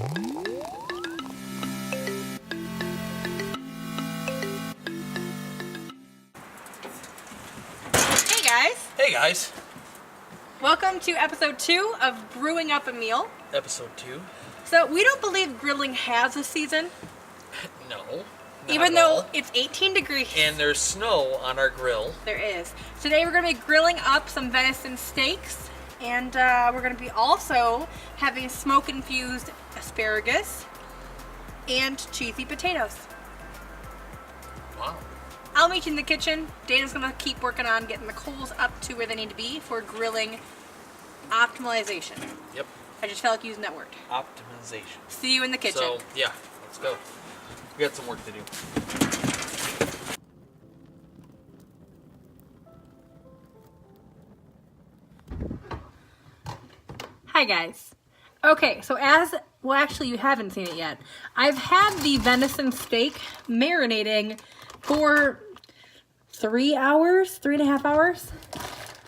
Hey guys! Welcome to episode 2 of Brewing Up a Meal. Episode 2. So we don't believe grilling has a season. No. Even though it's 18 degrees. And there's snow on our grill. There is. Today we're going to be grilling up some venison steaks. And we're going to be also having smoke-infused asparagus and cheesy potatoes. Wow. I'll meet you in the kitchen. Dana's going to keep working on getting the coals up to where they need to be for grilling optimization. Yep. I just felt like using that word. Optimization. See you in the kitchen. So, yeah, let's go. We got some work to do. Hi guys. Okay, so well actually you haven't seen it yet. I've had the venison steak marinating for 3.5 hours.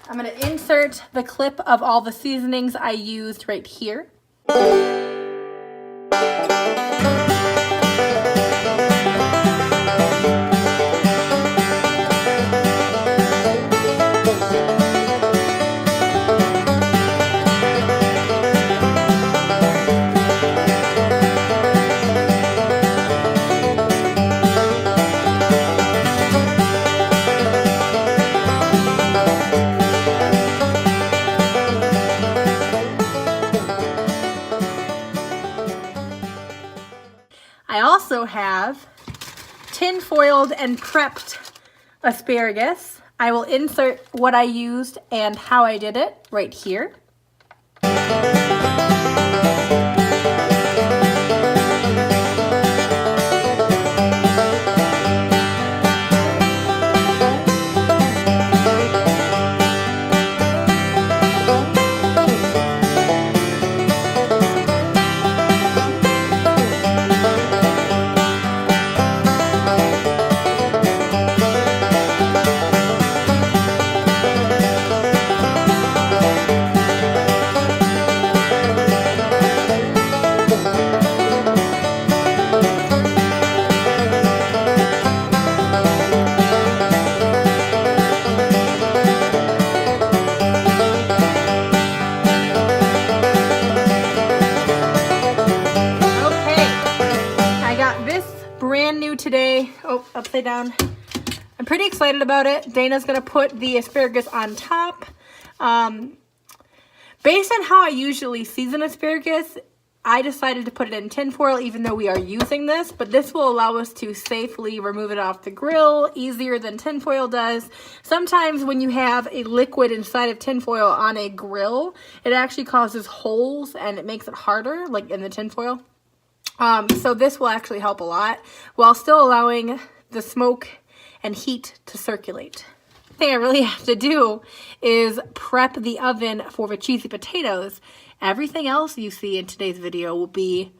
I'm going to insert the clip of all the seasonings I used right here. I also have tin-foiled and prepped asparagus. I will insert what I used and how I did it right here. Brand new today. Oh, upside down. I'm pretty excited about it. Dana's gonna put the asparagus on top. Based on how I usually season asparagus, I decided to put it in tin foil even though we are using this, but this will allow us to safely remove it off the grill easier than tin foil does. Sometimes when you have a liquid inside of tin foil on a grill, it actually causes holes and it makes it harder, like in the tin foil. So this will actually help a lot while still allowing the smoke and heat to circulate. The thing I really have to do is prep the oven for the cheesy potatoes. Everything else you see in today's video will be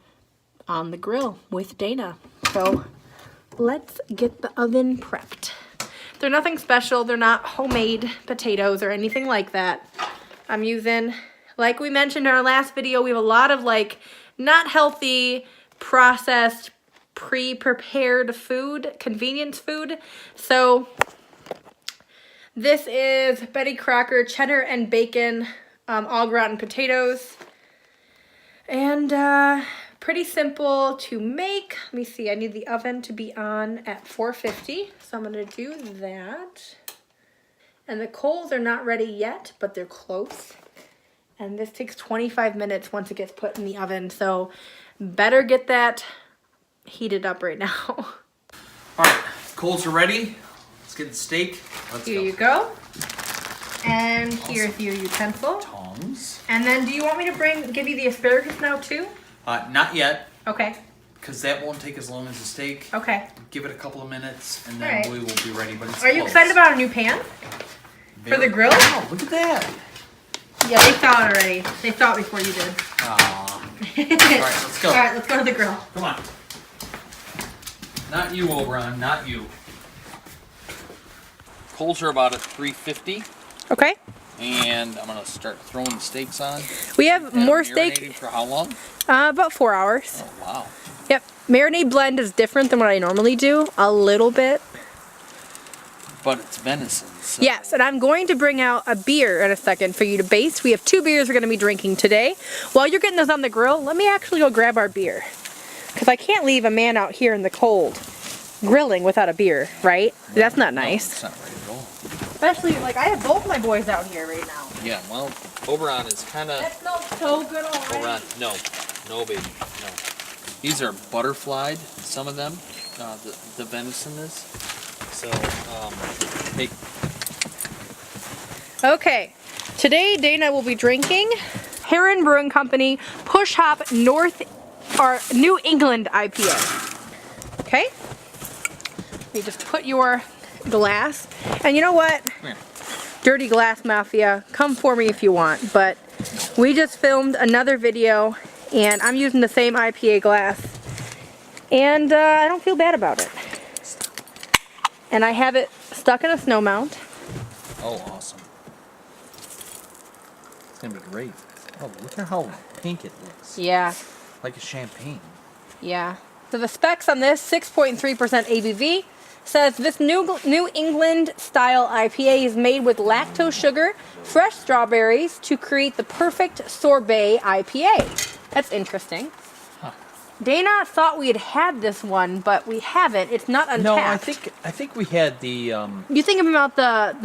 on the grill with Dana. So let's get the oven prepped. They're nothing special. They're not homemade potatoes or anything like that. I'm using, like we mentioned in our last video, we have a lot of like not healthy, processed, pre-prepared food, convenience food. So this is Betty Crocker cheddar and bacon, all gratin potatoes. And pretty simple to make. Let me see, I need the oven to be on at 450. So I'm gonna do that. And the coals are not ready yet, but they're close. And this takes 25 minutes once it gets put in the oven. So better get that heated up right now. All right, coals are ready. Let's get the steak. Let's Here go. you go. And here's your utensil. Tongs. And then do you want me to give you the asparagus now too? Not yet, Okay. because that won't take as long as the steak. Okay. Give it a couple of minutes, and then All right. we will be ready. But it's Are you close. excited about a new pan? For the grill? Wow, look at that. Yeah, they saw it already. They saw it before you did. Aww. All right, let's go. All right, let's go to the grill. Come on. Not you, Oberon, not you. Coals are about at 350. Okay. And I'm gonna start throwing the steaks on. We have more steak. Marinating for how long? About 4 hours. Oh wow. Yep. Marinade blend is different than what I normally do, a little bit. But it's venison. So. Yes, and I'm going to bring out a beer in a second for you to base. We have 2 beers we're going to be drinking today. While you're getting those on the grill, let me actually go grab our beer. Because I can't leave a man out here in the cold grilling without a beer, right? No, that's not nice. No, it's not right at all. Especially, like, I have both my boys out here right now. Yeah, well, Oberon is kind of... That smells so good already. Oberon, no baby, no. These are butterflied, some of them, the venison is. So, hey. Okay, today Dana will be drinking Heron Brewing Company Push Hop New England IPA. Okay, you just put your glass, and you know what? Dirty Glass Mafia, come for me if you want, but we just filmed another video, and I'm using the same IPA glass, and I don't feel bad about it. And I have it stuck in a snow mount. Oh, awesome. It's gonna be great. Oh, look at how pink it looks. Yeah. Like a champagne. Yeah. So the specs on this, 6.3% ABV, says this New England style IPA is made with lactose sugar, fresh strawberries to create the perfect sorbet IPA. That's interesting. Huh. Dana thought we had this one, but we haven't. It's not Untapped. No, I think we had the You think about the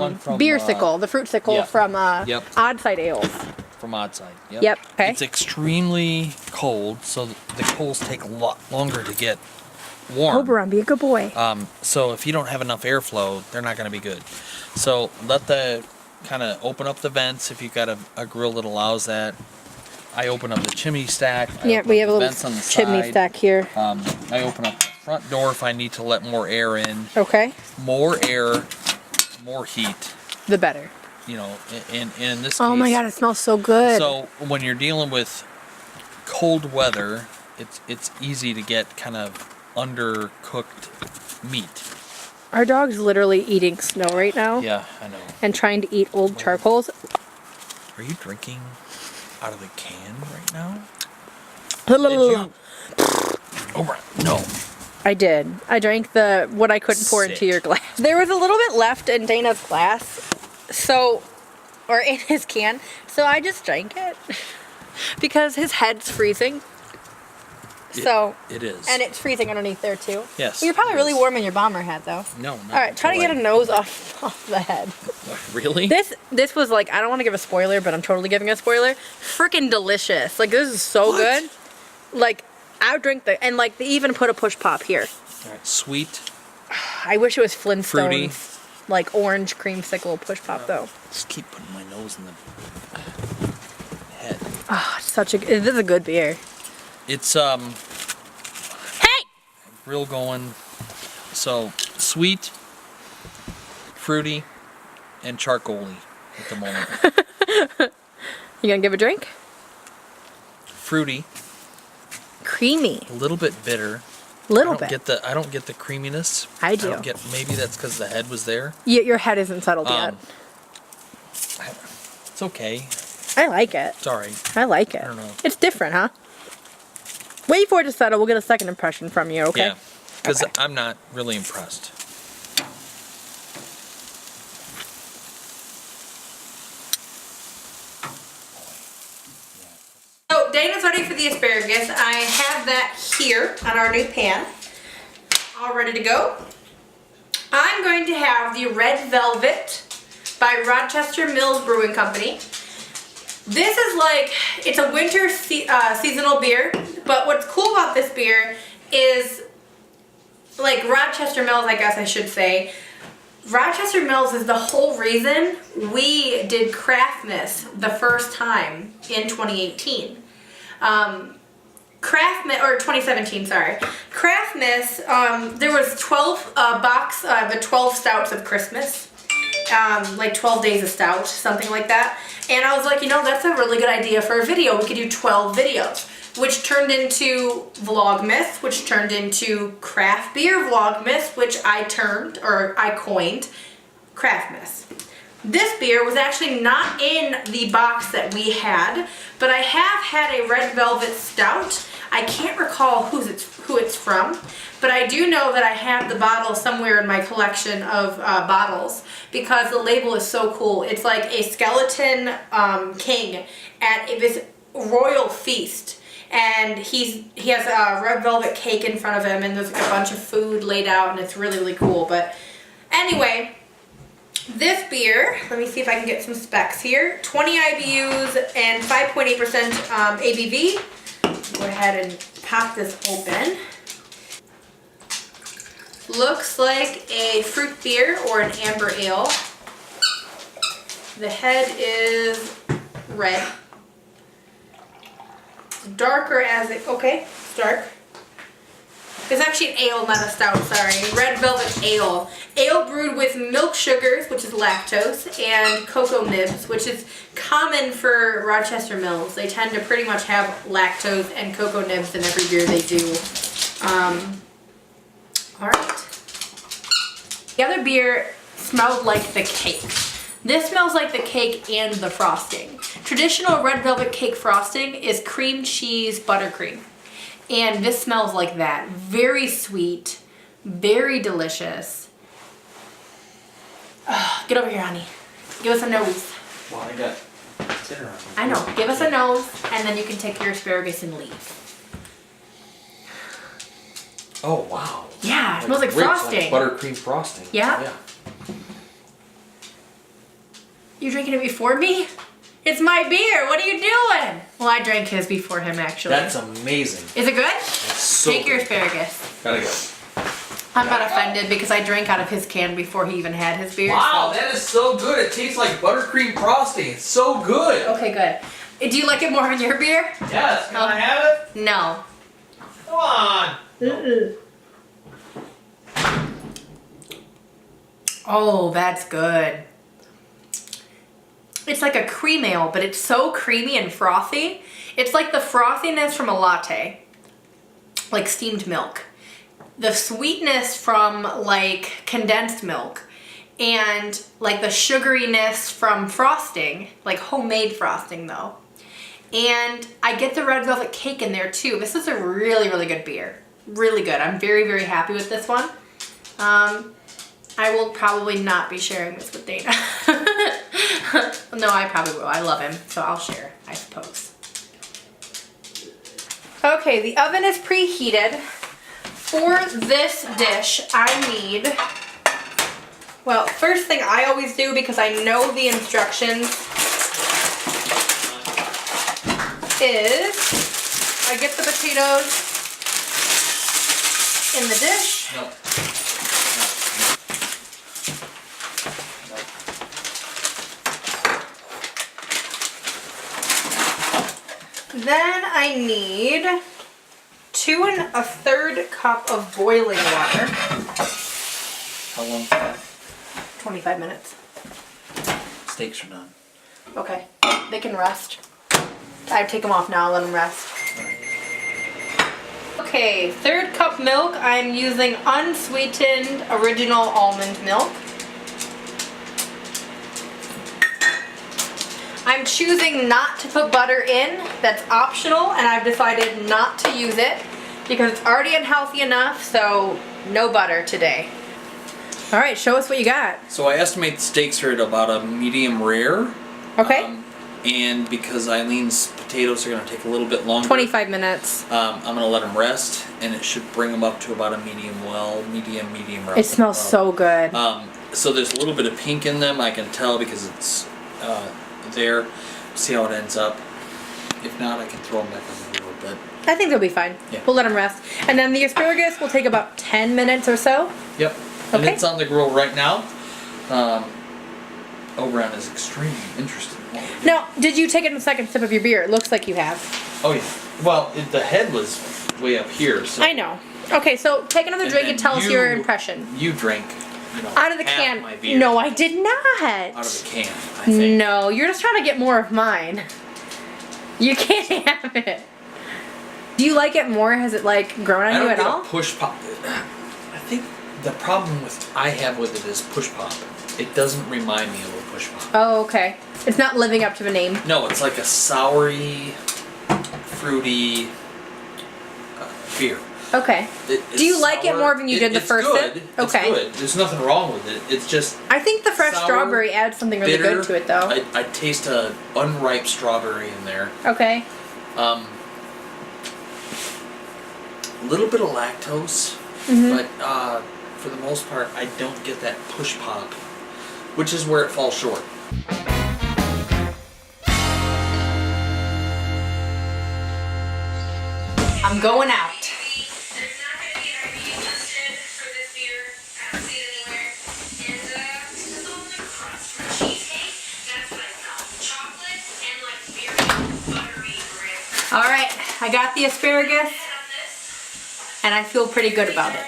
one from, beersicle, the fruitsicle yeah. from Yep. Odd Side Ales. From Oddside. Yep. Yep. Okay. It's extremely cold, so the coals take a lot longer to get warm. Oberon, be a good boy. So if you don't have enough airflow, they're not going to be good. So let the kind of open up the vents if you've got a grill that allows that. I open up the chimney stack. Yeah, we have a little vents on the chimney side. stack here. I open up the front door if I need to let more air in. Okay. More air, more heat. The better. You know, in this case. Oh my god, it smells so good. So when you're dealing with cold weather, it's easy to get kind of undercooked meat. Our dog's literally eating snow right now. Yeah, I know. And trying to eat old charcoals. Are you drinking out of the can right now? Did you? Oh, no. I did. I drank what I couldn't pour into your glass. There was a little bit left in Dana's glass. Or in his can, so I just drank it because his head's freezing. It is. And it's freezing underneath there too. Yes. Well, you're probably really warm in your bomber hat though. No, not all right, try to get a nose off the head. Really? This was like, I don't want to give a spoiler, but I'm totally giving a spoiler. Freaking delicious. Like, this is so good. Like, I would drink and like they even put a push pop here. All right, sweet. I wish it was Flintstones. Fruity. Like orange creamsicle push pop though. Just keep putting my nose in the head. Oh, this is a good beer. It's Hey! real going. So sweet, fruity, and charcoaly at the moment. You gonna give a drink? Fruity. Creamy. A little bit bitter. I don't get the creaminess. I do. Maybe that's because the head was there. Your head isn't settled yet. It's okay. I like it. It's alright. I like it. I don't know. It's different, huh? Wait for it to settle. We'll get a second impression from you, okay? Yeah, because Okay. I'm not really impressed. So Dana's ready for the asparagus. I have that here on our new pan, all ready to go. I'm going to have the Red Velvet by Rochester Mills Brewing Company. This is like, it's a winter seasonal beer, but what's cool about this beer is, like Rochester Mills, I guess I should say, Rochester Mills is the whole reason we did Craftmas the first time in 2018. Or 2017, sorry. Craftmas, there was 12 box of 12 stouts of Christmas. Like 12 days of stout, something like that. And I was like, you know, that's a really good idea for a video. We could do 12 videos, which turned into Vlogmas, which turned into Craft Beer Vlogmas, which I coined Craftmas. This beer was actually not in the box that we had, but I have had a red velvet stout. I can't recall who it's from, but I do know that I have the bottle somewhere in my collection of bottles because the label is so cool. It's like a skeleton king at this royal feast, and he has a red velvet cake in front of him, and there's like a bunch of food laid out, and it's really, really cool. But anyway, this beer, let me see if I can get some specs here. 20 IBUs and 5.8% ABV. Go ahead and pop this open. Looks like a fruit beer or an amber ale. The head is red. It's darker as it, okay, it's dark. It's actually an ale, not a stout, sorry. Red velvet ale. Ale brewed with milk sugars, which is lactose, and cocoa nibs, which is common for Rochester Mills. They tend to pretty much have lactose and cocoa nibs in every beer they do. Alright. The other beer smelled like the cake. This smells like the cake and the frosting. Traditional red velvet cake frosting is cream cheese buttercream. And this smells like that. Very sweet, very delicious. Get over here, honey. Give us a nose. Well, I got dinner on me. I know. Give us a nose, and then you can take your asparagus and leave. Oh, wow. Yeah, it smells like rich, frosting. Like buttercream frosting. Yeah? Yeah. You drinking it before me? It's my beer. What are you doing? Well, I drank his before him, actually. That's amazing. Is it good? It's so Take your good. asparagus. Gotta go. I'm not offended because I drank out of his can before he even had his beer. Wow, so. that is so good. It tastes like buttercream frosting. It's so good. Okay, good. Do you like it more in your beer? Yes. Can I have it? No. Come on. Oh, that's good. It's like a cream ale, but it's so creamy and frothy. It's like the frothiness from a latte, like steamed milk. The sweetness from like condensed milk, and like the sugariness from frosting, like homemade frosting though. And I get the red velvet cake in there too. This is a really, really good beer. Really good. I'm very, very happy with this one. I will probably not be sharing this with Dana. No, I probably will. I love him, so I'll share, I suppose. Okay, the oven is preheated. For this dish, I need, well, first thing I always do, because I know the instructions, is I get the potatoes in the dish. No. Then I need 2 1/3 cup of boiling water. How long is that? 25 minutes. Steaks are done. Okay, they can rest. I'd take them off now, let them rest. Okay, 1/3 cup milk. I'm using unsweetened original almond milk. I'm choosing not to put butter in. That's optional, and I've decided not to use it because it's already unhealthy enough, so no butter today. All right, show us what you got. So I estimate the steaks are at about a medium rare. Okay. And because Eileen's potatoes are going to take a little bit longer, 25 minutes. I'm going to let them rest, and it should bring them up to about a medium well, medium rare. It smells so good. So there's a little bit of pink in them, I can tell because it's there. See how it ends up. If not, I can throw them back on the grill, but I think they'll be fine. Yeah. We'll let them rest. And then the asparagus will take about 10 minutes or so. yep. And Okay. it's on the grill right now. Oberon is extremely interested in what we're doing. Now, did you take a second sip of your beer? It looks like you have. Oh yeah. Well, the head was way up here, so. I know. Okay, so take another And drink then and tell us your you- impression. You drank, Out of the half can. my beer. No, I did not. Out of the can, I think. No, you're just trying to get more of mine. You can't have it. Do you like it more? Has it like grown on I you don't at get all? a push pop. I think the problem I have with it is push pop. It doesn't remind me of a push pop. Oh, okay. It's not living up to the name. No, it's like a soury, fruity beer. Okay. Do you like it more than you did the first good. sip? It's Okay. good. There's nothing wrong with it. It's just I think the fresh sour, strawberry adds something really bitter. good to it, though. I taste a unripe strawberry in there. Okay. A little bit of lactose, Mm-hmm. but for the most part, I don't get that push pop, which is where it falls short. I'm going out. All right, I got the asparagus, and I feel pretty good about it.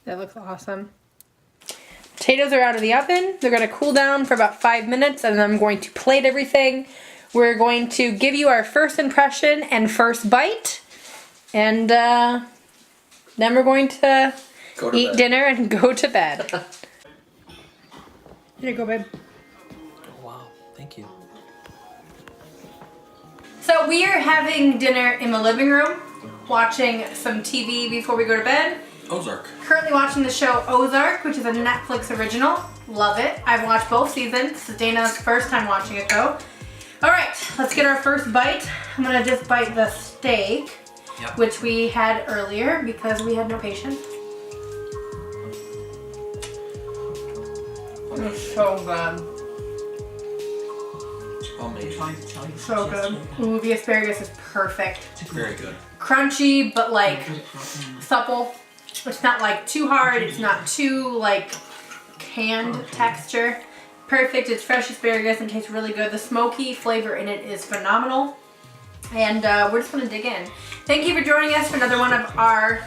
That looks awesome. Potatoes are out of the oven. They're gonna cool down for about 5 minutes, and then I'm going to plate everything. We're going to give you our first impression and first bite, and then we're going to eat dinner and go to bed. Here you go, babe. Oh, wow, thank you. So we are having dinner in the living room, watching some TV before we go to bed. Ozark. Currently watching the show Ozark, which is a Netflix original. Love it. I've watched both seasons. This is Dana's first time watching it though. All right, let's get our first bite. I'm gonna just bite the steak, which we had earlier because we had no patience. It's so good. Amazing. So good. Ooh, the asparagus is perfect. Very good. Crunchy, but like supple. It's not like too hard. It's not too like canned texture. Perfect. It's fresh asparagus and tastes really good. The smoky flavor in it is phenomenal. And we're just gonna dig in. Thank you for joining us for another one of our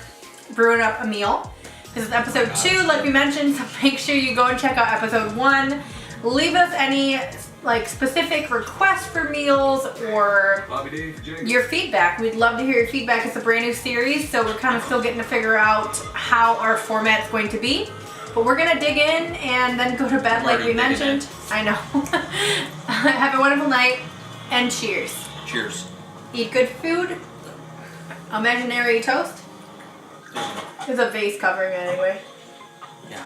Brewing Up a Meal. This is episode 2, like we mentioned, so make sure you go and check out episode 1. Leave us any like specific requests for meals or your feedback. We'd love to hear your feedback. It's a brand new series, so we're kind of still getting to figure out how our format's going to be. But we're gonna dig in and then go to bed like we mentioned. I know. Have a wonderful night and cheers. Cheers. Eat good food. Imaginary toast. There's a vase covering it anyway. Yeah.